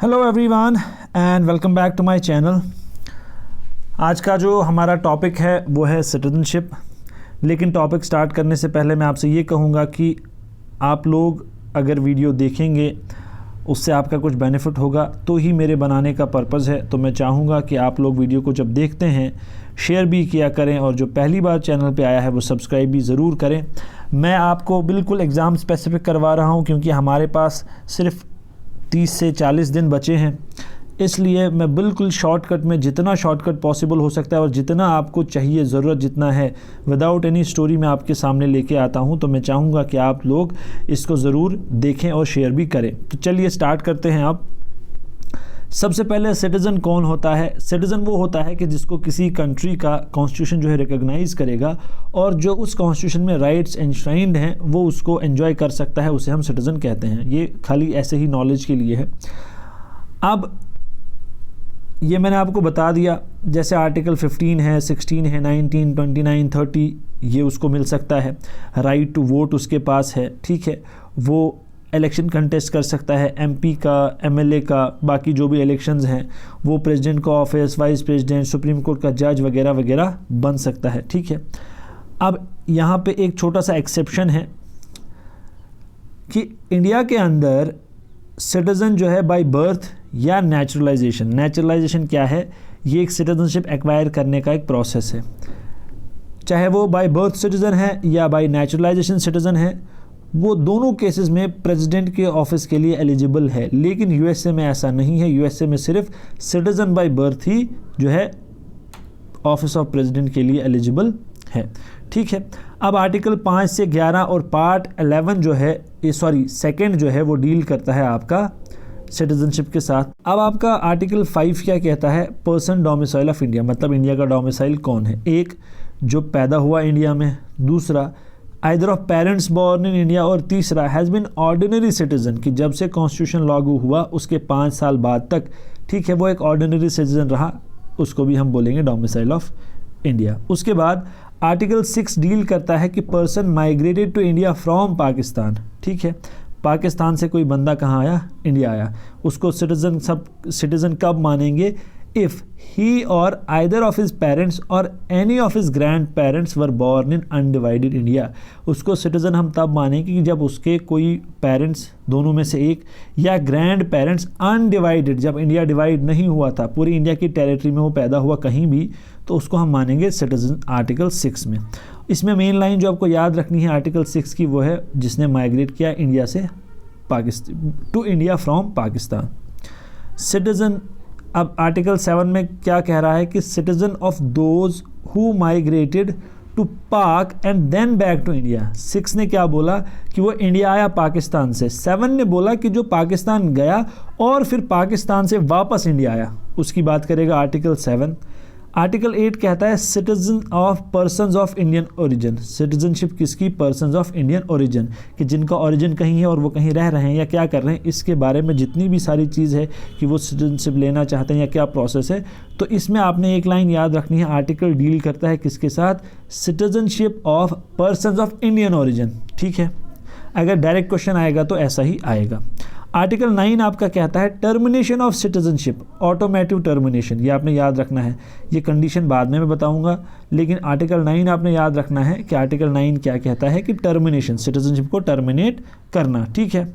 Hello everyone and welcome back to my channel. आज का जो हमारा टॉपिक है वो है सिटीजनशिप। लेकिन टॉपिक स्टार्ट करने से पहले मैं आपसे ये कहूँगा कि आप लोग अगर वीडियो देखेंगे उससे आपका कुछ बेनिफिट होगा तो ही मेरे बनाने का पर्पज़ है। तो मैं चाहूँगा कि आप लोग वीडियो को जब देखते हैं शेयर भी किया करें और जो पहली बार चैनल पे आया है वो सब्सक्राइब भी ज़रूर करें। मैं आपको बिल्कुल एग्ज़ाम स्पेसिफिक करवा रहा हूँ क्योंकि हमारे पास सिर्फ 30 से 40 दिन बचे हैं, इसलिए मैं बिल्कुल शॉर्टकट में जितना शॉर्टकट पॉसिबल हो सकता है और जितना आपको चाहिए, ज़रूरत जितना है, विदाउट एनी स्टोरी मैं आपके सामने लेके आता हूं। तो मैं चाहूँगा कि आप लोग इसको ज़रूर देखें और शेयर भी करें। तो चलिए स्टार्ट करते हैं। अब सबसे पहले सिटीज़न कौन होता है? सिटीज़न वो होता है कि जिसको किसी कंट्री का कॉन्स्टिट्यूशन जो है रिकॉग्नाइज़ करेगा और जो उस कॉन्स्टिट्यूशन में राइट्स एनश्राइंड हैं वो उसको एंजॉय कर सकता है, उसे हम सिटीज़न कहते हैं। ये खाली ऐसे ही नॉलेज के लिए है। अब ये मैंने आपको बता दिया, जैसे आर्टिकल 15 है, 16 है, 19, 29, 30 ये उसको मिल सकता है। राइट टू वोट उसके पास है, ठीक है। वो इलेक्शन कंटेस्ट कर सकता है, एमपी का, एमएलए का, बाकी जो भी इलेक्शंस हैं। वो प्रेसिडेंट का office, vice president, supreme court का जज वगैरह वगैरह बन सकता है, ठीक है। अब यहाँ पे एक छोटा सा एक्सेप्शन है कि इंडिया के अंदर सिटीज़न जो है बाय बर्थ या नेचुरलाइजेशन क्या है? ये एक सिटीजनशिप एक्वायर करने का एक प्रोसेस है। चाहे वो बाय बर्थ सिटीज़न है या बाय नेचुरलाइजेशन सिटीज़न है, वो दोनों केसेस में प्रेसिडेंट के ऑफिस के लिए एलिजिबल है। लेकिन यूएसए में ऐसा नहीं है। यूएसए में सिर्फ सिटीज़न बाय बर्थ ही जो है ऑफिस ऑफ प्रेसिडेंट के लिए एलिजिबल है, ठीक है। अब आर्टिकल 5 से 11 और पार्ट 11 जो है सेकंड जो है वो डील करता है आपका सिटीजनशिप के साथ। अब आपका आर्टिकल 5 क्या कहता है? पर्सन डोमिसाइल ऑफ इंडिया, मतलब इंडिया का डोमिसाइल कौन है? एक, जो पैदा हुआ इंडिया में, दूसरा either of parents born in India, और तीसरा हैज़ बिन ऑर्डिनरी सिटीज़न, कि जब से कॉन्स्टिट्यूशन लागू हुआ उसके 5 साल बाद तक, ठीक है, वो एक ऑर्डिनरी सिटीज़न रहा, उसको भी हम बोलेंगे डोमिसाइल ऑफ इंडिया। उसके बाद आर्टिकल 6 डील करता है कि person migrated to India from Pakistan, ठीक है। पाकिस्तान से कोई बंदा कहाँ आया? इंडिया आया। उसको सिटीज़न कब मानेंगे? इफ़ ही और आइदर ऑफ हिज पेरेंट्स और any of his grand parents were born in undivided India. उसको सिटीज़न हम तब मानेंगे कि जब उसके कोई पेरेंट्स, दोनों में से एक, या ग्रैंड पेरेंट्स अनडिवाइडेड, जब इंडिया डिवाइड नहीं हुआ था, पूरी इंडिया की टेरिटरी में वो पैदा हुआ कहीं भी, तो उसको हम मानेंगे सिटीज़न आर्टिकल 6 में। इसमें मेन लाइन जो आपको याद रखनी है आर्टिकल 6 की वो है जिसने माइग्रेट किया इंडिया से Pakistan to India from Pakistan. Citizen, अब आर्टिकल 7 में क्या कह रहा है कि citizen of those who migrated to Pak and then back to India. 6 ने क्या बोला कि वो इंडिया आया पाकिस्तान से। 7 ने बोला कि जो पाकिस्तान गया और फिर पाकिस्तान से वापस इंडिया आया, उसकी बात करेगा आर्टिकल 7। आर्टिकल 8 कहता है citizen of persons of Indian origin. Citizenship किसकी? पर्सन्स ऑफ इंडियन ओरिजिन, कि जिनका ओरिजिन कहीं है और वो कहीं रह रहे हैं या क्या कर रहे हैं, इसके बारे में जितनी भी सारी चीज़ है कि वो सिटीजनशिप लेना चाहते हैं या क्या प्रोसेस है। तो इसमें आपने एक लाइन याद रखनी है, आर्टिकल डील करता है किसके साथ? Citizenship of persons of Indian origin, ठीक है। अगर डायरेक्ट क्वेश्चन आएगा तो ऐसा ही आएगा। आर्टिकल 9 आपका कहता है termination of citizenship, automotive termination. ये आपने याद रखना है, ये कंडीशन बाद में मैं बताऊंगा, लेकिन आर्टिकल 9 आपने याद रखना है कि आर्टिकल 9 क्या कहता है कि टर्मिनेशन, सिटीजनशिप को टर्मिनेट करना, ठीक है।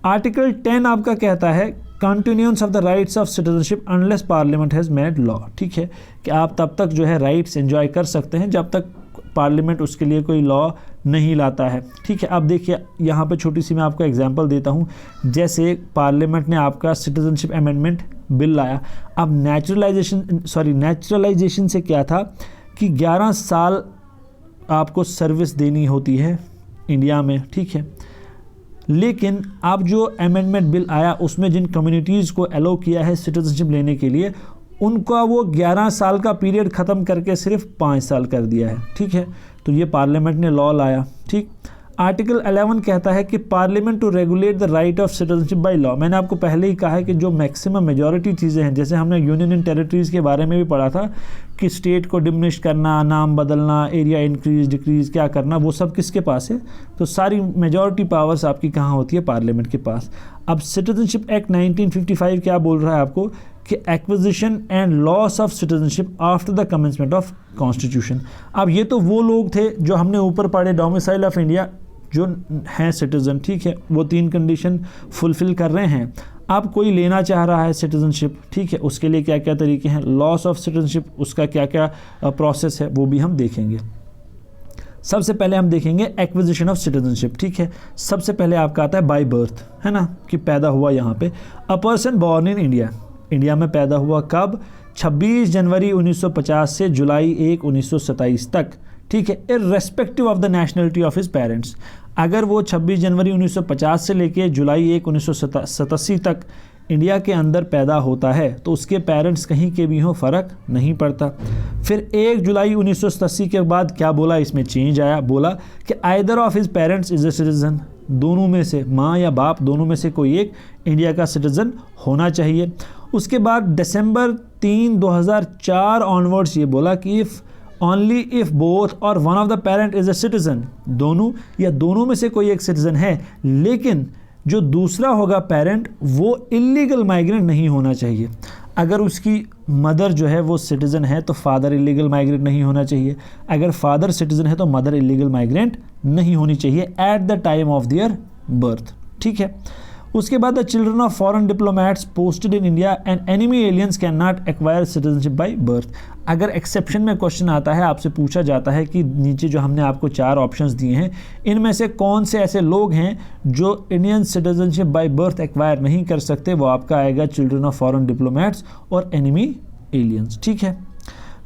आर्टिकल 10 आपका कहता है continuance of the rights of citizenship unless parliament has made law, ठीक है, कि आप तब तक जो है राइट्स एंजॉय कर सकते हैं जब तक पार्लियामेंट उसके लिए कोई लॉ नहीं लाता है, ठीक है। अब देखिए यहाँ पे छोटी सी मैं आपको एग्जांपल देता हूँ। जैसे पार्लियामेंट ने आपका सिटीजनशिप अमेंडमेंट बिल लाया। अब नेचुरलाइजेशन से क्या था कि 11 साल आपको सर्विस देनी होती है इंडिया में, ठीक है। लेकिन अब जो अमेंडमेंट बिल आया उसमें जिन कम्युनिटीज़ को अलो किया है सिटीजनशिप लेने के लिए, उनका वो 11 साल का पीरियड ख़त्म करके सिर्फ 5 साल कर दिया है, ठीक है। तो ये पार्लियामेंट ने लॉ लाया, ठीक। आर्टिकल 11 कहता है कि parliament to regulate the right of citizenship by law. मैंने आपको पहले ही कहा है कि जो मैक्सिमम मेजॉरिटी चीज़ें हैं, जैसे हमने यूनियन एंड टेरिटरीज़ के बारे में भी पढ़ा था कि स्टेट को डिमिनिश करना, नाम बदलना, एरिया इंक्रीज डिक्रीज क्या करना, वो सब किसके पास है? तो सारी मेजॉरिटी पावर्स आपकी कहाँ होती है? पार्लियामेंट के पास। अब सिटीजनशिप एक्ट 1955 क्या बोल रहा है आपको कि acquisition and loss of citizenship after the commencement of constitution. अब ये तो वो लोग थे जो हमने ऊपर पढ़े, डोमिसाइल ऑफ इंडिया जो हैं सिटीज़न, ठीक है, वो 3 कंडीशन फुलफ़िल कर रहे हैं। अब कोई लेना चाह रहा है सिटीज़नशिप, ठीक है, उसके लिए क्या क्या तरीके हैं, लॉस ऑफ सिटीजनशिप उसका क्या क्या प्रोसेस है वो भी हम देखेंगे। सबसे पहले हम देखेंगे एक्विजिशन ऑफ सिटीजनशिप, ठीक है। सबसे पहले आपका आता है बाय बर्थ, है ना, कि पैदा हुआ यहाँ पे। अ person born in India, India में पैदा हुआ कब? 26 जनवरी 1950 से जुलाई 1, 1927 तक, ठीक है, irrespective of the nationality of his parents. अगर वो 26 जनवरी 1950 से लेके जुलाई 1, 1987 तक इंडिया के अंदर पैदा होता है तो उसके पेरेंट्स कहीं के भी हों, फ़र्क नहीं पड़ता। फिर 1 जुलाई 1987 के बाद क्या बोला, इसमें चेंज आया, बोला कि either of his parents is a citizen, दोनों में से, माँ या बाप दोनों में से कोई एक इंडिया का सिटीज़न होना चाहिए। उसके बाद दिसंबर 3, 2004 ऑनवर्ड्स ये बोला कि इफ़ ओनली इफ़ बोथ और one of the parent is a citizen, दोनों या दोनों में से कोई एक सिटीज़न है, लेकिन जो दूसरा होगा पेरेंट वो इलीगल माइग्रेंट नहीं होना चाहिए। अगर उसकी मदर जो है वो सिटीज़न है तो फादर इलीगल माइग्रेंट नहीं होना चाहिए। अगर फादर सिटीज़न है तो मदर इलीगल माइग्रेंट नहीं होनी चाहिए at the time of their birth, ठीक है। उसके बाद the children of foreign diplomats posted in India and enemy aliens can not acquire citizenship by birth. अगर एक्सेप्शन में क्वेश्चन आता है, आपसे पूछा जाता है कि नीचे जो हमने आपको 4 ऑप्शंस दिए हैं, इनमें से कौन से ऐसे लोग हैं जो Indian citizenship by birth acquire नहीं कर सकते, वो आपका आएगा चिल्ड्रन ऑफ फॉरेन डिप्लोमेट्स और एनिमी एलियंस, ठीक है।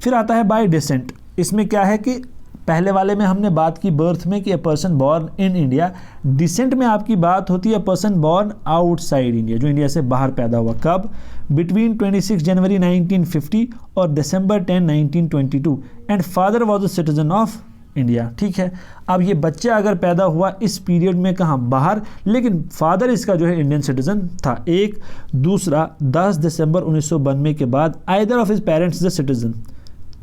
फिर आता है बाय डिसेंट। इसमें क्या है कि पहले वाले में हमने बात की बर्थ में कि a person born in India, descent में आपकी बात होती है a person born outside India, जो इंडिया से बाहर पैदा हुआ। कब? बिटवीन 26 जनवरी 1950 और दिसंबर 10, 1922 and father was a citizen of India, ठीक है। अब ये बच्चा अगर पैदा हुआ इस पीरियड में, कहाँ? बाहर, लेकिन फादर इसका जो है इंडियन सिटीजन था, एक। दूसरा 10 दिसंबर 1992 के बाद either of his parents is a citizen,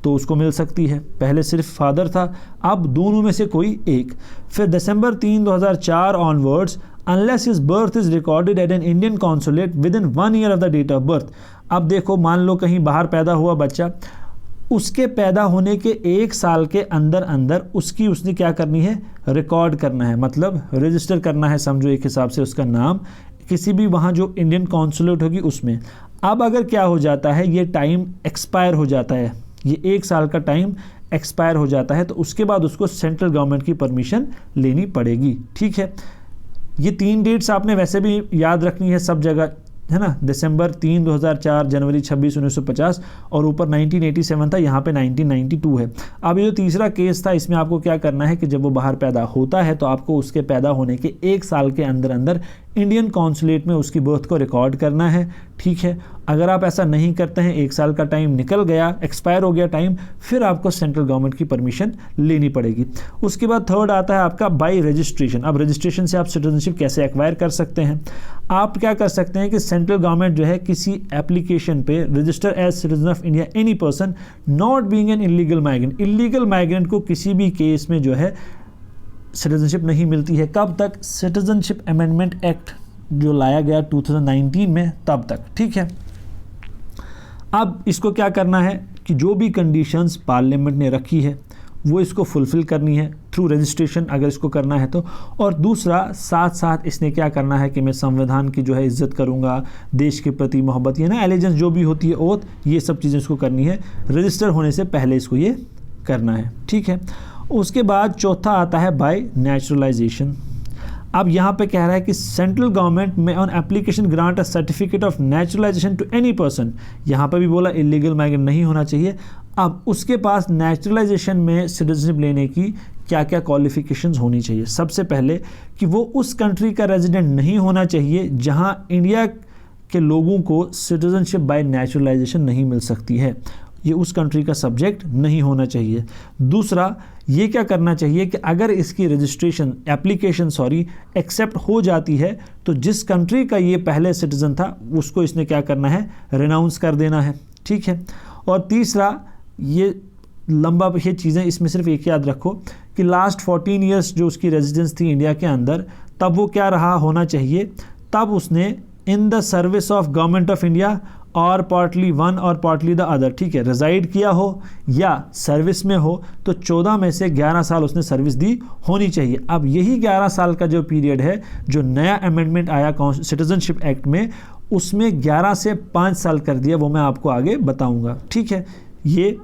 तो उसको मिल सकती है। पहले सिर्फ फादर था, अब दोनों में से कोई एक। फिर दिसंबर 3, 2004 onwards unless his birth is recorded at an Indian consulate within 1 year of the date of birth. अब देखो, मान लो कहीं बाहर पैदा हुआ बच्चा, उसके पैदा होने के 1 साल के अंदर अंदर उसने क्या करनी है? रिकॉर्ड करना है, मतलब रजिस्टर करना है, समझो एक हिसाब से उसका नाम किसी भी वहाँ जो इंडियन कॉन्सुलेट होगी उसमें। अब अगर क्या हो जाता है, ये टाइम एक्सपायर हो जाता है, ये 1 साल का टाइम एक्सपायर हो जाता है, तो उसके बाद उसको सेंट्रल गवर्नमेंट की परमिशन लेनी पड़ेगी, ठीक है। ये 3 डेट्स आपने वैसे भी याद रखनी है सब जगह, है ना। दिसंबर 3, 2004, जनवरी 26, 1950 और ऊपर 1987 था, यहाँ पे 1992 है। अब ये जो तीसरा केस था, इसमें आपको क्या करना है कि जब वो बाहर पैदा होता है तो आपको उसके पैदा होने के 1 साल के अंदर अंदर इंडियन कॉन्सुलेट में उसकी बर्थ को रिकॉर्ड करना है, ठीक है। अगर आप ऐसा नहीं करते हैं, 1 साल का टाइम निकल गया, एक्सपायर हो गया टाइम, फिर आपको सेंट्रल गवर्नमेंट की परमिशन लेनी पड़ेगी। उसके बाद थर्ड आता है आपका बाय रजिस्ट्रेशन। अब रजिस्ट्रेशन से आप सिटीजनशिप कैसे एक्वायर कर सकते हैं? आप क्या कर सकते हैं कि सेंट्रल गवर्नमेंट जो है किसी एप्लीकेशन पे register as citizen of India any person not being an illegal migrant, illegal migrant को किसी भी केस में जो है सिटीजनशिप नहीं मिलती है। कब तक? सिटीजनशिप अमेंडमेंट एक्ट जो लाया गया 2019 में, तब तक, ठीक है। अब इसको क्या करना है कि जो भी कंडीशंस पार्लियामेंट ने रखी है वो इसको फुलफ़िल करनी है थ्रू रजिस्ट्रेशन, अगर इसको करना है तो। और दूसरा, साथ साथ इसने क्या करना है कि मैं संविधान की जो है इज़्ज़त करूँगा, देश के प्रति मोहब्बत, ये ना एलिजेंस जो भी होती है, ओथ, ये सब चीज़ें इसको करनी है। रजिस्टर होने से पहले इसको ये करना है, ठीक है। उसके बाद चौथा आता है बाय नेचुरलाइजेशन। अब यहाँ पे कह रहा है कि सेंट्रल गवर्नमेंट में on application grant a certificate of naturalisation to any person. यहाँ पे भी बोला इलीगल माइग्रेंट नहीं होना चाहिए। अब उसके पास नेचुरलाइजेशन में सिटीजनशिप लेने की क्या क्या क्वालिफिकेशंस होनी चाहिए? सबसे पहले कि वो उस कंट्री का रेजिडेंट नहीं होना चाहिए जहाँ इंडिया के लोगों को सिटीजनशिप बाय नेचुरलाइजेशन नहीं मिल सकती है। ये उस कंट्री का सब्जेक्ट नहीं होना चाहिए। दूसरा, ये क्या करना चाहिए कि अगर इसकी रजिस्ट्रेशन एप्लीकेशन एक्सेप्ट हो जाती है तो जिस कंट्री का ये पहले सिटीज़न था उसको इसने क्या करना है, रिनाउंस कर देना है, ठीक है। और तीसरा, ये लंबा ये चीज़ें, इसमें सिर्फ एक याद रखो कि लास्ट 14 ईयर्स जो उसकी रेजिडेंस थी इंडिया के अंदर, तब वो क्या रहा होना चाहिए, तब उसने in the service of government of India और पार्टली वन और पार्टली द अदर, ठीक है, रिजाइड किया हो या सर्विस में हो तो 14 में से 11 साल उसने सर्विस दी होनी चाहिए। अब यही 11 साल का जो पीरियड है, जो नया अमेंडमेंट आया सिटीजनशिप एक्ट में, उसमें 11 से 5 साल कर दिया, वो मैं आपको आगे बताऊंगा, ठीक है। ये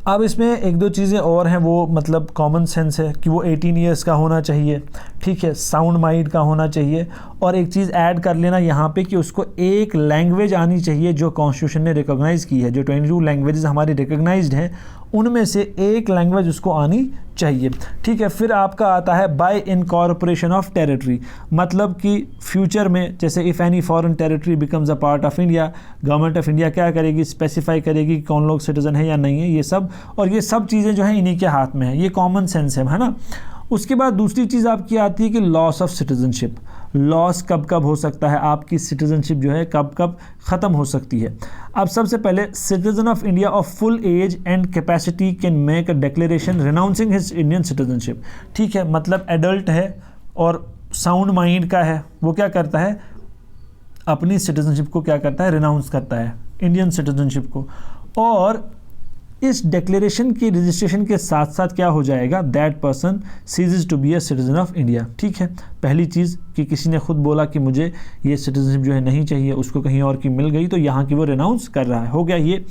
अब इसमें एक दो चीज़ें और हैं, वो मतलब कॉमन सेंस है कि वो 18 ईयर्स का होना चाहिए, ठीक है, साउंड माइंड का होना चाहिए, और एक चीज़ ऐड कर लेना यहाँ पे कि उसको एक लैंग्वेज आनी चाहिए जो कॉन्स्टिट्यूशन ने रिकॉग्नाइज़ की है। जो 22 लैंग्वेजेस हमारी रिकॉग्नाइज्ड हैं उनमें से एक लैंग्वेज उसको आनी चाहिए, ठीक है। फिर आपका आता है बाय इनकॉर्पोरेशन ऑफ टेरिटरी, मतलब कि फ्यूचर में जैसे if any foreign territory becomes a part of India, government of India क्या करेगी, स्पेसिफाई करेगी कि कौन लोग सिटीज़न है या नहीं है, ये सब, और ये सब चीज़ें जो हैं इन्हीं के हाथ में है, ये कॉमन सेंस है ना। उसके बाद दूसरी चीज़ आपकी आती है कि लॉस ऑफ सिटीजनशिप। लॉस कब कब हो सकता है, आपकी सिटीजनशिप जो है कब कब ख़त्म हो सकती है। अब सबसे पहले, citizen of India of full age and capacity can make a declaration renouncing his Indian citizenship, ठीक है, मतलब एडल्ट है और साउंड माइंड का है, वो क्या करता है, अपनी सिटीजनशिप को क्या करता है, रिनाउंस करता है, इंडियन सिटीजनशिप को। और इस डिक्लेरेशन की रजिस्ट्रेशन के साथ साथ क्या हो जाएगा, that person ceases to be a citizen of India, ठीक है। पहली चीज़ कि किसी ने खुद बोला कि मुझे ये सिटीजनशिप जो है नहीं चाहिए, उसको कहीं और की मिल गई तो यहाँ की वो रिनाउंस कर रहा है, हो गया ये।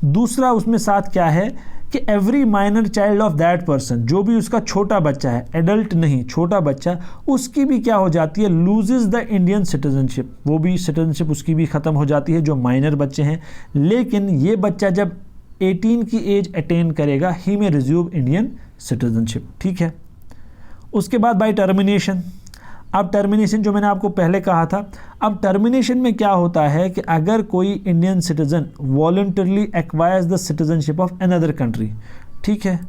दूसरा उसमें साथ क्या है कि every minor child of that person, जो भी उसका छोटा बच्चा है, एडल्ट नहीं, छोटा बच्चा, उसकी भी क्या हो जाती है, लूजेस द इंडियन सिटीजनशिप, वो भी सिटीजनशिप उसकी भी ख़त्म हो जाती है, जो माइनर बच्चे हैं। लेकिन ये बच्चा जब 18 की एज अटेन करेगा, ही में रिज्यूम इंडियन सिटीजनशिप, ठीक है। उसके बाद बाय टर्मिनेशन, अब टर्मिनेशन जो मैंने आपको पहले कहा था, अब टर्मिनेशन में क्या होता है कि अगर कोई Indian citizen voluntarily acquires the citizenship of another country, ठीक है,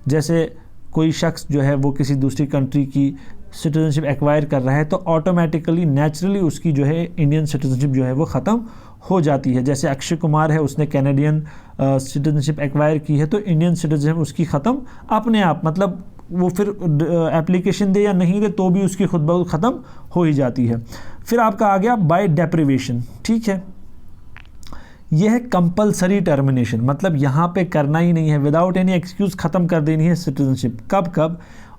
जैसे कोई शख्स जो है वो किसी दूसरी कंट्री की सिटीजनशिप एक्वायर कर रहा है तो ऑटोमेटिकली नेचुरली उसकी जो है इंडियन सिटीजनशिप जो है वो ख़त्म हो जाती है। जैसे अक्षय कुमार है, उसने कैनेडियन सिटीजनशिप एक्वायर की है तो इंडियन सिटीजनशिप उसकी ख़त्म अपने आप, मतलब वो फिर एप्लीकेशन दे या नहीं दे तो भी उसकी खुद ब खुद ख़त्म हो ही जाती है। फिर आपका आ गया बाय डेप्रिवेशन, ठीक है, यह है कंपलसरी टर्मिनेशन, मतलब यहाँ पे करना ही नहीं है, विदाउट एनी एक्सक्यूज़ ख़त्म कर देनी है सिटीजनशिप। कब कब,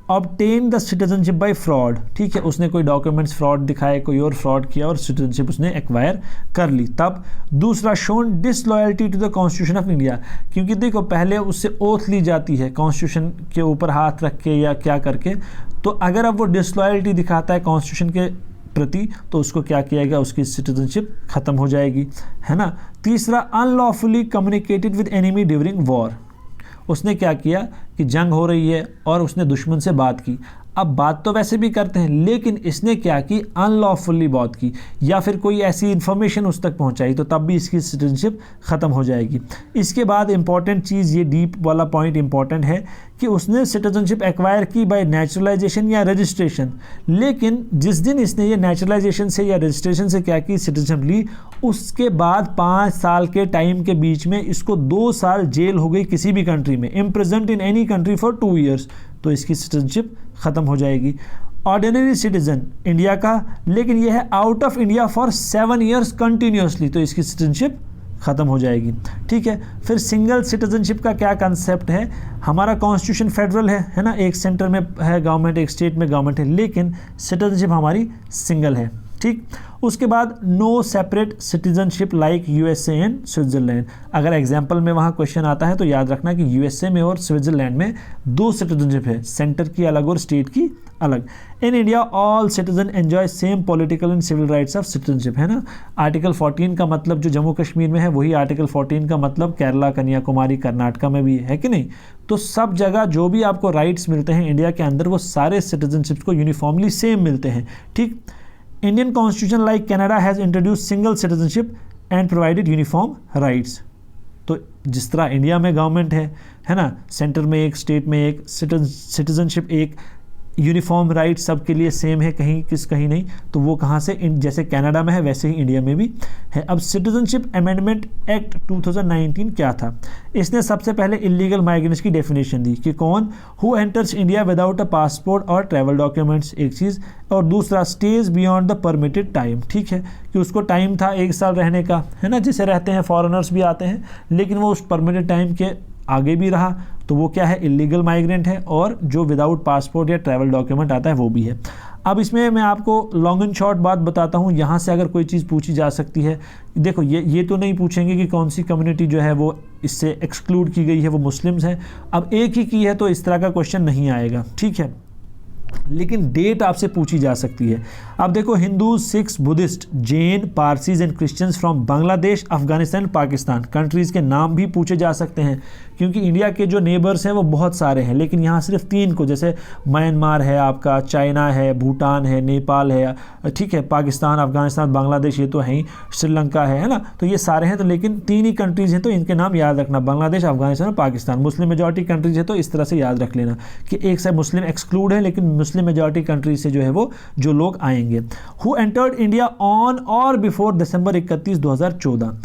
obtain the citizenship by fraud, ठीक है, उसने कोई डॉक्यूमेंट्स फ्रॉड दिखाए, कोई और फ्रॉड किया और सिटीजनशिप उसने एक्वायर कर ली, तब। दूसरा, shown disloyalty to the constitution of India, क्योंकि देखो पहले उससे ओथ ली जाती है कॉन्स्टिट्यूशन के ऊपर हाथ रख के या क्या करके, तो अगर अब वो डिसलॉयल्टी दिखाता है कॉन्स्टिट्यूशन के प्रति तो उसको क्या किया गया, उसकी सिटीजनशिप ख़त्म हो जाएगी, है ना। तीसरा, unlawfully communicated with enemy during war, उसने क्या किया कि जंग हो रही है और उसने दुश्मन से बात की। अब बात तो वैसे भी करते हैं लेकिन इसने क्या की, अनलॉफुली बात की या फिर कोई ऐसी इन्फॉर्मेशन उस तक पहुंचाई तो तब भी इसकी सिटीजनशिप ख़त्म हो जाएगी। इसके बाद इंपॉर्टेंट चीज़, ये डीप वाला पॉइंट इंपॉर्टेंट है कि उसने सिटीजनशिप एक्वायर की बाय नेचुरलाइजेशन या रजिस्ट्रेशन, लेकिन जिस दिन इसने ये नेचुरलाइजेशन से या रजिस्ट्रेशन से क्या की, सिटीजनशिप ली, उसके बाद 5 साल के टाइम के बीच में इसको 2 साल जेल हो गई किसी भी कंट्री में, imprisoned in any country for 2 years, तो इसकी सिटीजनशिप ख़त्म हो जाएगी। ऑर्डिनरी सिटीजन इंडिया का, लेकिन यह है out of India for 7 years continuously, तो इसकी सिटीजनशिप ख़त्म हो जाएगी, ठीक है। फिर सिंगल सिटीजनशिप का क्या कंसेप्ट है, हमारा कॉन्स्टिट्यूशन फेडरल है ना, एक सेंटर में है गवर्नमेंट, एक स्टेट में गवर्नमेंट है, लेकिन सिटीजनशिप हमारी सिंगल है, ठीक। उसके बाद no separate citizenship like USA and Switzerland, अगर एग्जांपल में वहाँ क्वेश्चन आता है तो याद रखना कि यूएसए में और स्विट्ज़रलैंड में 2 सिटीजनशिप है, सेंटर की अलग और स्टेट की अलग। In India all citizen enjoy same political and civil rights of citizenship, है ना। आर्टिकल 14 का मतलब जो जम्मू कश्मीर में है वही आर्टिकल 14 का मतलब केरला, कन्याकुमारी, कर्नाटका में भी है कि नहीं। तो सब जगह जो भी आपको राइट्स मिलते हैं इंडिया के अंदर वो सारे सिटीजनशिप्स को यूनिफॉर्मली सेम मिलते हैं, ठीक। Indian constitution like Canada has introduce single citizenship and provided uniform rights. तो जिस तरह इंडिया में गवर्नमेंट है ना, सेंटर में एक, स्टेट में एक, सिटीजनशिप एक, यूनिफॉर्म राइट सबके लिए सेम है, कहीं नहीं, तो वो कहाँ से, जैसे कनाडा में है वैसे ही इंडिया में भी है। अब सिटीजनशिप अमेंडमेंट एक्ट 2019 क्या था? इसने सबसे पहले इलीगल माइग्रेंट्स की डेफिनेशन दी कि कौन, who enters India without a passport और ट्रैवल डॉक्यूमेंट्स, एक चीज़, और दूसरा stage beyond the permitted time. ठीक है, कि उसको टाइम था 1 साल रहने का, है ना, जिसे रहते हैं, फॉरेनर्स भी आते हैं, लेकिन वो उस परमिटेड टाइम के आगे भी रहा तो वो क्या है, इलीगल माइग्रेंट है, और जो विदाउट पासपोर्ट या ट्रैवल डॉक्यूमेंट आता है वो भी है। अब इसमें मैं आपको लॉन्ग एंड शॉर्ट बात बताता हूँ, यहाँ से अगर कोई चीज़ पूछी जा सकती है, देखो ये तो नहीं पूछेंगे कि कौन सी कम्युनिटी जो है वो इससे एक्सक्लूड की गई है, वो मुस्लिम्स हैं। अब एक ही की है तो इस तरह का क्वेश्चन नहीं आएगा, ठीक है, लेकिन डेट आपसे पूछी जा सकती है। अब देखो, Hindu, Sikhs, Buddhist, Jain, Parsis and Christians from Bangladesh, Afghanistan, Pakistan, countries के नाम भी पूछे जा सकते हैं, क्योंकि इंडिया के जो नेबर्स हैं वो बहुत सारे हैं, लेकिन यहाँ सिर्फ 3 को, जैसे म्यांमार है आपका, चाइना है, भूटान है, नेपाल है, ठीक है, पाकिस्तान, अफगानिस्तान, बांग्लादेश ये तो है ही, श्रीलंका है ना, तो ये सारे हैं, तो लेकिन 3 ही कंट्रीज़ हैं, तो इनके नाम याद रखना, बांग्लादेश, अफगानिस्तान और पाकिस्तान। मुस्लिम मेजॉरिटी कंट्रीज़ है तो इस तरह से याद रख लेना कि एक से मुस्लिम एक्सक्लूड है, लेकिन मुस्लिम मेजॉरिटी कंट्रीज से जो है वो जो लोग आएंगे। हु एंटर्ड इंडिया ऑन और बिफोर दिसंबर 31, 2014,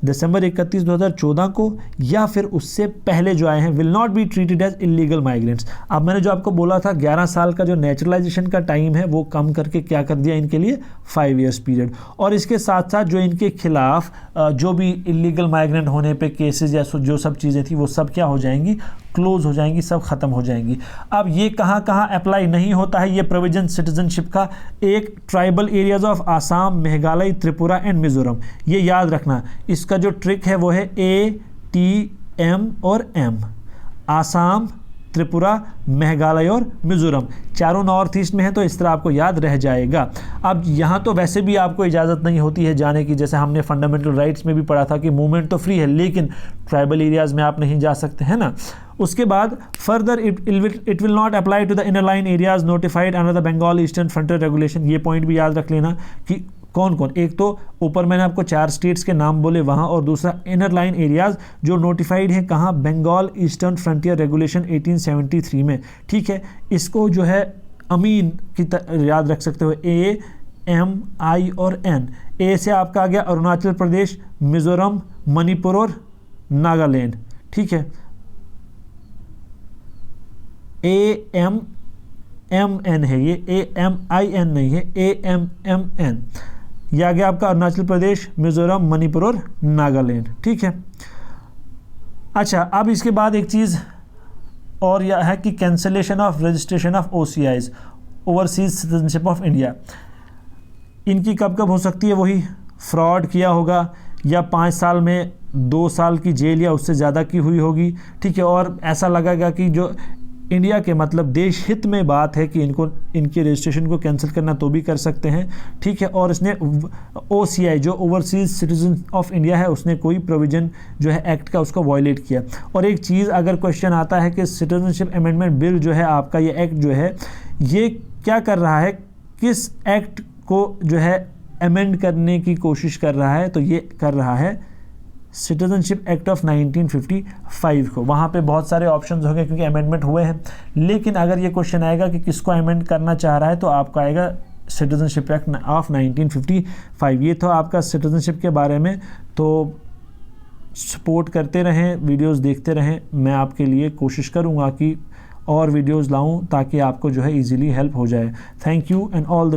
दिसंबर 31, 2014 को या फिर उससे पहले जो आए हैं, will not be treated as illegal migrants. अब मैंने जो आपको बोला था 11 साल का जो नेचुरलाइजेशन का टाइम है वो कम करके क्या कर दिया इनके लिए, 5 ईयर्स पीरियड। और इसके साथ साथ जो इनके खिलाफ जो भी इलीगल माइग्रेंट होने पे केसेस या जो सब चीज़ें थी वो सब क्या हो जाएंगी, क्लोज हो जाएंगी, सब खत्म हो जाएंगी। अब ये कहाँ कहाँ अप्लाई नहीं होता है ये प्रोविजन सिटीजनशिप का, एक tribal areas of Assam, Meghalaya, Tripura and Mizoram. ये याद रखना, इसका जो ट्रिक है वो है ATM और M, आसाम, त्रिपुरा, मेघालय और मिजोरम, चारों नॉर्थ ईस्ट में है, तो इस तरह आपको याद रह जाएगा। अब यहाँ तो वैसे भी आपको इजाज़त नहीं होती है जाने की, जैसे हमने फंडामेंटल राइट्स में भी पढ़ा था कि मूवमेंट तो फ्री है, लेकिन ट्राइबल एरियाज़ में आप नहीं जा सकते, है ना। उसके बाद further it will not apply to the inner line areas notified under the Bengal Eastern Frontier Regulation. ये पॉइंट भी याद रख लेना कि कौन कौन, एक तो ऊपर मैंने आपको 4 स्टेट्स के नाम बोले वहाँ, और दूसरा इनर लाइन एरियाज़ जो नोटिफाइड हैं कहाँ, बंगाल ईस्टर्न फ्रंटियर रेगुलेशन 1873 में, ठीक है। इसको जो है अमीन की याद रख सकते हो, AMI और N। A से आपका आ गया अरुणाचल प्रदेश, मिजोरम, मणिपुर और नागालैंड, ठीक है। AMMN है ये, AMIN नहीं है, AMMN। यह आ गया आपका अरुणाचल प्रदेश, मिजोरम, मणिपुर और नागालैंड, ठीक है। अच्छा, अब इसके बाद एक चीज़ और यह है कि cancellation of registration of OCIs, overseas citizenship of India, इनकी कब कब हो सकती है, वही फ्रॉड किया होगा या 5 साल में 2 साल की जेल या उससे ज़्यादा की हुई होगी, ठीक है। और ऐसा लगेगा कि जो इंडिया के मतलब देश हित में बात है कि इनके रजिस्ट्रेशन को कैंसिल करना तो भी कर सकते हैं, ठीक है। और इसने OCI जो ओवरसीज सिटीजन ऑफ इंडिया है, उसने कोई प्रोविज़न जो है एक्ट का उसको वायलेट किया। और एक चीज़ अगर क्वेश्चन आता है कि सिटीजनशिप अमेंडमेंट बिल जो है आपका, ये एक्ट जो है ये क्या कर रहा है, किस एक्ट को जो है अमेंड करने की कोशिश कर रहा है, तो ये कर रहा है सिटीजनशिप एक्ट ऑफ 1955 को। वहाँ पे बहुत सारे ऑप्शंस होंगे क्योंकि अमेंडमेंट हुए हैं, लेकिन अगर ये क्वेश्चन आएगा कि किसको अमेंड करना चाह रहा है तो आपका आएगा सिटीजनशिप एक्ट ऑफ 1955। ये तो आपका सिटीजनशिप के बारे में। तो सपोर्ट करते रहें, वीडियोस देखते रहें, मैं आपके लिए कोशिश करूँगा कि और वीडियोस लाऊं ताकि आपको जो है इजीली हेल्प हो जाए। Thank you and all the